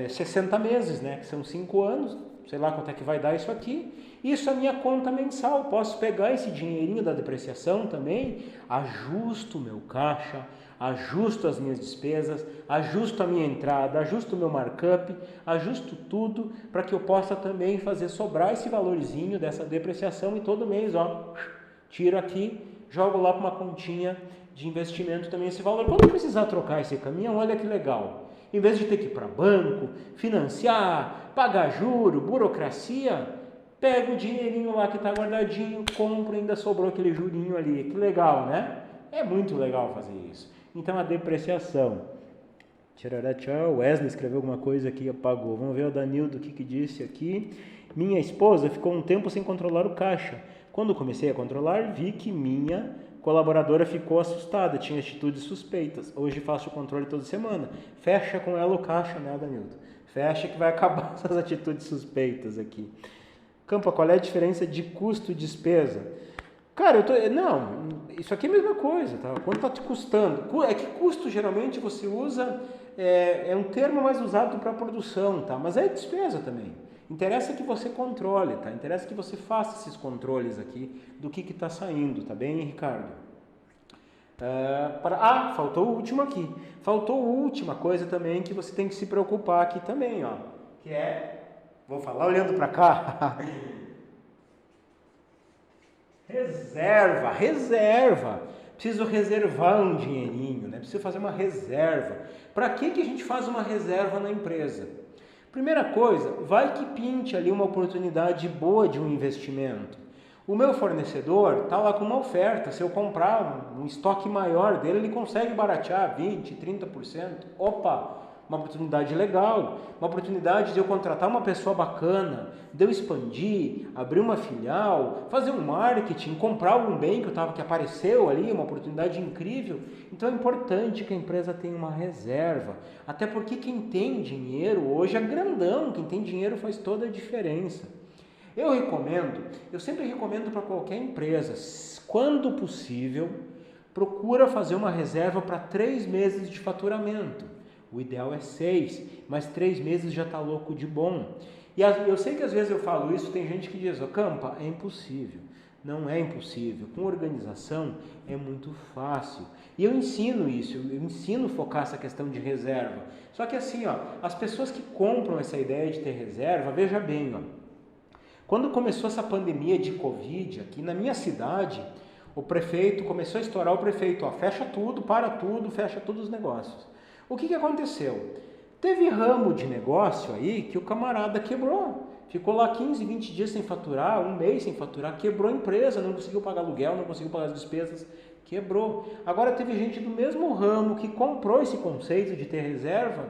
60 meses, né? Que são 5 anos, sei lá quanto é que vai dar isso aqui. Isso é a minha conta mensal, posso pegar esse dinheirinho da depreciação também, ajusto o meu caixa, ajusto as minhas despesas, ajusto a minha entrada, ajusto o meu markup, ajusto tudo para que eu possa também fazer sobrar esse valorzinho dessa depreciação e todo mês, ó, tiro aqui jogo lá para uma continha de investimento também esse valor. Quando eu precisar trocar esse caminhão, olha que legal. Em vez de ter que ir para banco, financiar, pagar juro, burocracia, pega o dinheirinho lá que está guardadinho, compra e ainda sobrou aquele jurinho ali. Que legal, né? É muito legal fazer isso. Então a depreciação. Tchau. Wesley escreveu alguma coisa aqui, apagou. Vamos ver o Danildo, o que disse aqui. Minha esposa ficou um tempo sem controlar o caixa. Quando comecei a controlar, vi que minha colaboradora ficou assustada, tinha atitudes suspeitas. Hoje faço o controle toda semana. Fecha com ela o caixa, né, Danildo? Fecha que vai acabar essas atitudes suspeitas aqui. Campa, qual é a diferença de custo e despesa? Cara, não, isso aqui é a mesma coisa, tá? Quanto está te custando? É que custo geralmente você usa, é um termo mais usado para produção, tá? Mas é despesa também. Interessa que você controle, tá? Interessa que você faça esses controles aqui do que está saindo, tá bem, Ricardo? Faltou o último aqui. Faltou a última coisa também que você tem que se preocupar aqui também, ó. Que é, vou falar olhando para cá. Reserva. Preciso reservar um dinheirinho, né? Preciso fazer uma reserva. Para que a gente faz uma reserva na empresa? Primeira coisa, vai que pinte ali uma oportunidade boa de um investimento. O meu fornecedor está lá com uma oferta, se eu comprar um estoque maior dele, ele consegue baratear 20%, 30%. Opa, uma oportunidade legal, uma oportunidade de eu contratar uma pessoa bacana, de eu expandir, abrir uma filial, fazer um marketing, comprar algum bem que apareceu ali, uma oportunidade incrível. Então é importante que a empresa tenha uma reserva, até porque quem tem dinheiro hoje é grandão, quem tem dinheiro faz toda a diferença. Eu sempre recomendo para qualquer empresa, quando possível, procura fazer uma reserva para 3 meses de faturamento. O ideal é 6, mas 3 meses já está louco de bom. E eu sei que às vezes eu falo isso, tem gente que diz, Campa, é impossível. Não é impossível. Com organização é muito fácil. E eu ensino isso, eu ensino a focar essa questão de reserva. Só que assim, as pessoas que compram essa ideia de ter reserva, veja bem, quando começou essa pandemia de Covid aqui na minha cidade, o prefeito começou a estourar, fecha tudo, fecha todos os negócios. O que aconteceu? Teve ramo de negócio aí que o camarada quebrou. Ficou lá 15, 20 dias sem faturar, um mês sem faturar, quebrou a empresa, não conseguiu pagar aluguel, não conseguiu pagar as despesas, quebrou. Agora teve gente do mesmo ramo que comprou esse conceito de ter reserva.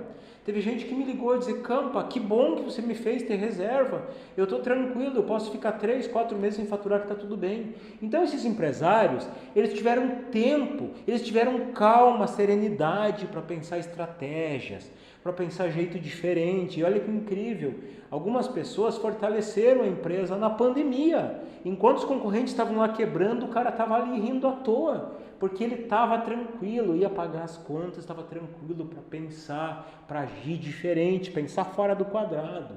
Teve gente que me ligou e disse, Campa, que bom que você me fez ter reserva. Eu estou tranquilo, eu posso ficar 3, 4 meses sem faturar que está tudo bem. Então esses empresários, eles tiveram tempo, eles tiveram calma, serenidade para pensar estratégias, para pensar jeito diferente. E olha que incrível, algumas pessoas fortaleceram a empresa na pandemia. Enquanto os concorrentes estavam lá quebrando, o cara estava ali rindo à toa, porque ele estava tranquilo, ia pagar as contas, estava tranquilo para pensar, para agir diferente, pensar fora do quadrado.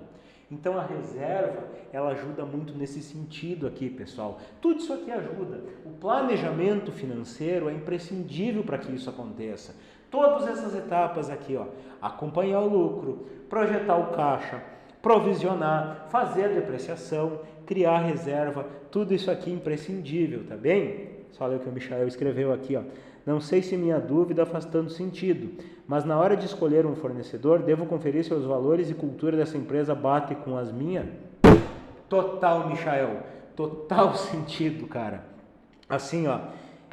Então a reserva, ela ajuda muito nesse sentido aqui, pessoal. Tudo isso aqui ajuda. O planejamento financeiro é imprescindível para que isso aconteça. Todas essas etapas aqui, acompanhar o lucro, projetar o caixa, provisionar, fazer a depreciação, criar reserva, tudo isso aqui é imprescindível, tá bem? Só olha o que o Michael escreveu aqui, Não sei se minha dúvida faz tanto sentido, mas na hora de escolher um fornecedor, devo conferir se os valores e cultura dessa empresa batem com as minhas? Total, Michael, total sentido, cara. Assim,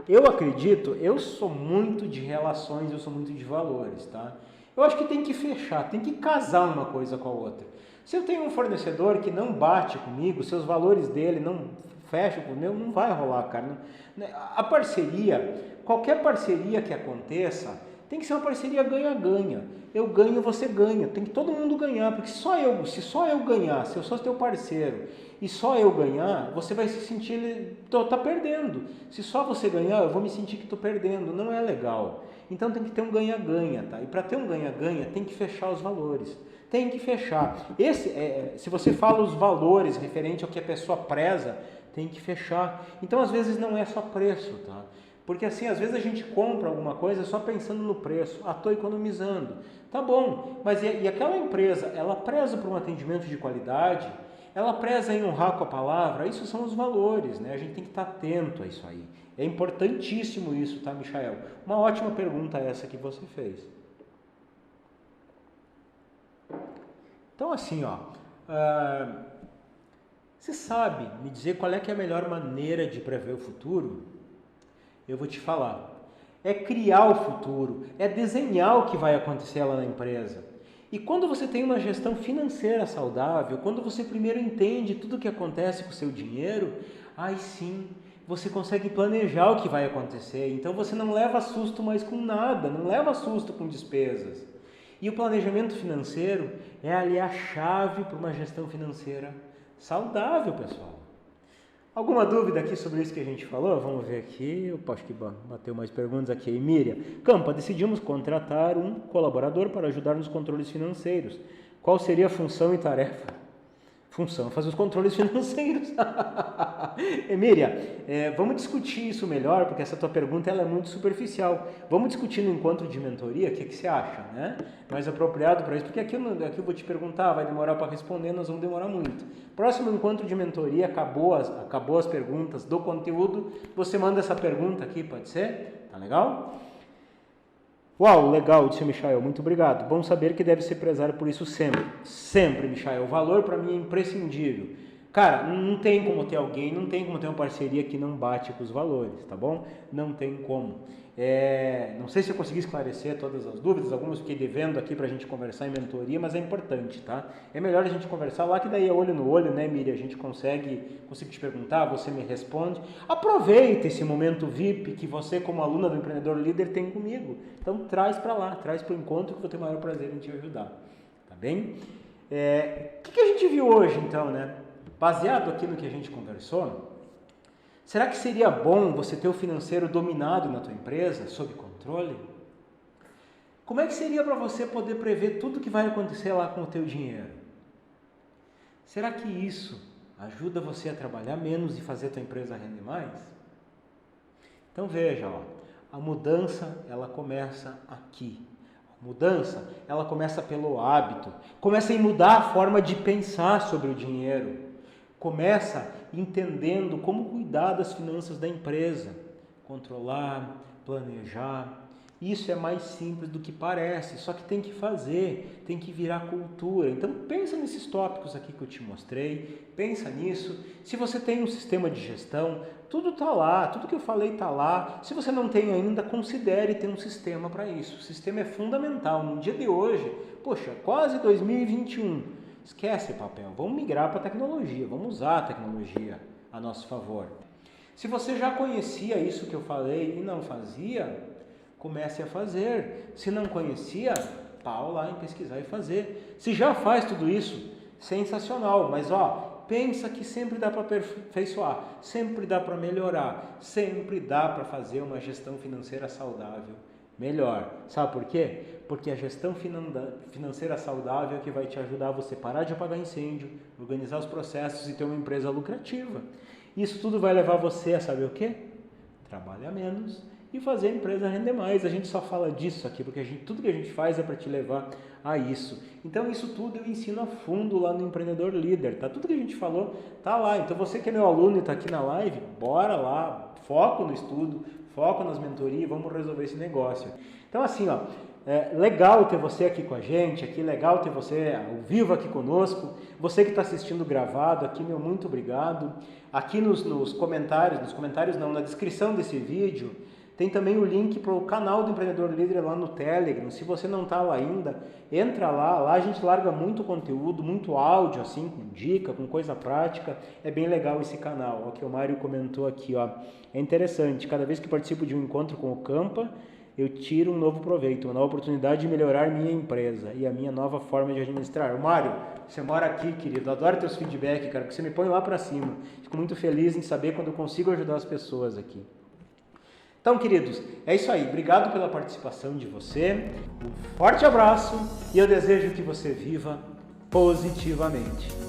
eu acredito, eu sou muito de relações, eu sou muito de valores, tá? Eu acho que tem que fechar, tem que casar uma coisa com a outra. Se eu tenho um fornecedor que não bate comigo, se os valores dele não fecham com o meu, não vai rolar, cara. A parceria, qualquer parceria que aconteça, tem que ser uma parceria ganha-ganha. Eu ganho, você ganha. Tem que todo mundo ganhar, porque se só eu ganhar, se eu sou teu parceiro e só eu ganhar, você vai se sentir, tá perdendo. Se só você ganhar, eu vou me sentir que estou perdendo. Não é legal. Então tem que ter um ganha-ganha, tá? E para ter um ganha-ganha, tem que fechar os valores. Tem que fechar. Se você fala os valores referente ao que a pessoa preza, tem que fechar. Então, às vezes, não é só preço, tá? Porque, assim, às vezes a gente compra alguma coisa só pensando no preço. Estou economizando. Tá bom, mas e aquela empresa, ela preza por um atendimento de qualidade, ela preza em honrar com a palavra, isso são os valores, né? A gente tem que estar atento a isso aí. É importantíssimo isso, tá, Michael? Uma ótima pergunta essa que você fez. Então, assim, ó, você sabe me dizer qual é que é a melhor maneira de prever o futuro? Eu vou te falar. É criar o futuro, é desenhar o que vai acontecer lá na empresa. E quando você tem uma gestão financeira saudável, quando você primeiro entende tudo o que acontece com o seu dinheiro, aí sim, você consegue planejar o que vai acontecer. Então você não leva susto mais com nada, não leva susto com despesas. E o planejamento financeiro é ali a chave para uma gestão financeira saudável, pessoal. Alguma dúvida aqui sobre isso que a gente falou? Vamos ver aqui. Eu acho que bateu mais perguntas aqui. Miriam. Campa, decidimos contratar um colaborador para ajudar nos controles financeiros. Qual seria a função e tarefa? Função, fazer os controles financeiros. Miriam, vamos discutir isso melhor, porque essa tua pergunta ela é muito superficial. Vamos discutir no encontro de mentoria, o que você acha, né? Mais apropriado para isso, porque aqui eu vou te perguntar, vai demorar para responder, nós vamos demorar muito. Próximo encontro de mentoria, acabou as perguntas do conteúdo, você manda essa pergunta aqui, pode ser? Tá legal? Uau, legal, disse o Michael, muito obrigado. Bom saber que deve ser prezado por isso sempre. Sempre, Michael. O valor para mim é imprescindível. Cara, não tem como ter alguém, não tem como ter uma parceria que não bate com os valores, tá bom? Não tem como. Não sei se eu consegui esclarecer todas as dúvidas, algumas fiquei devendo aqui pra gente conversar em mentoria, mas é importante, tá? É melhor a gente conversar lá, que daí é olho no olho, né, Miriam? A gente consigo te perguntar, você me responde. Aproveita esse momento VIP que você, como aluna do Empreendedor Líder, tem comigo. Então traz pra lá, traz pro encontro que eu vou ter o maior prazer em te ajudar, tá bem? O que a gente viu hoje, então, né? Baseado aqui no que a gente conversou, será que seria bom você ter o financeiro dominado na tua empresa, sob controle? Como é que seria para você poder prever tudo que vai acontecer lá com o teu dinheiro? Será que isso ajuda você a trabalhar menos e fazer a tua empresa render mais? Então veja, ó, a mudança ela começa aqui. A mudança ela começa pelo hábito, começa em mudar a forma de pensar sobre o dinheiro. Começa entendendo como cuidar das finanças da empresa, controlar, planejar. Isso é mais simples do que parece, só que tem que fazer, tem que virar cultura. Então pensa nesses tópicos aqui que eu te mostrei, pensa nisso. Se você tem um sistema de gestão, tudo está lá, tudo que eu falei está lá. Se você não tem ainda, considere ter um sistema para isso. O sistema é fundamental. No dia de hoje, poxa, quase 2021. Esquece papel, vamos migrar para a tecnologia, vamos usar a tecnologia a nosso favor. Se você já conhecia isso que eu falei e não fazia, comece a fazer. Se não conhecia, pau lá em pesquisar e fazer. Se já faz tudo isso, sensacional, mas ó, pensa que sempre dá para aperfeiçoar, sempre dá para melhorar, sempre dá para fazer uma gestão financeira saudável melhor. Sabe por quê? Porque a gestão financeira saudável é que vai te ajudar a você parar de apagar incêndio, organizar os processos e ter uma empresa lucrativa. Isso tudo vai levar você a saber o quê? Trabalhar menos e fazer a empresa render mais. A gente só fala disso aqui, porque tudo que a gente faz é para te levar a isso. Então isso tudo eu ensino a fundo lá no Empreendedor Líder, tá? Tudo que a gente falou tá lá. Então você que é meu aluno e está aqui na live, bora lá, foco no estudo, foco nas mentorias, vamos resolver esse negócio. Então assim, ó, legal ter você aqui com a gente, aqui legal ter você ao vivo aqui conosco. Você que está assistindo gravado aqui, meu muito obrigado. Aqui nos comentários não, na descrição desse vídeo, tem também o link para o canal do Empreendedor Líder lá no Telegram. Se você não está lá ainda, entra lá a gente larga muito conteúdo, muito áudio, assim, com dica, com coisa prática. É bem legal esse canal, ó, que o Mário comentou aqui, ó. É interessante, cada vez que participo de um encontro com o Campa, eu tiro um novo proveito, uma nova oportunidade de melhorar minha empresa e a minha nova forma de administrar. Mário, você mora aqui, querido, adoro teus feedback, cara, porque você me põe lá para cima. Fico muito feliz em saber quando eu consigo ajudar as pessoas aqui. Então, queridos, é isso aí. Obrigado pela participação de você. Um forte abraço e eu desejo que você viva positivamente.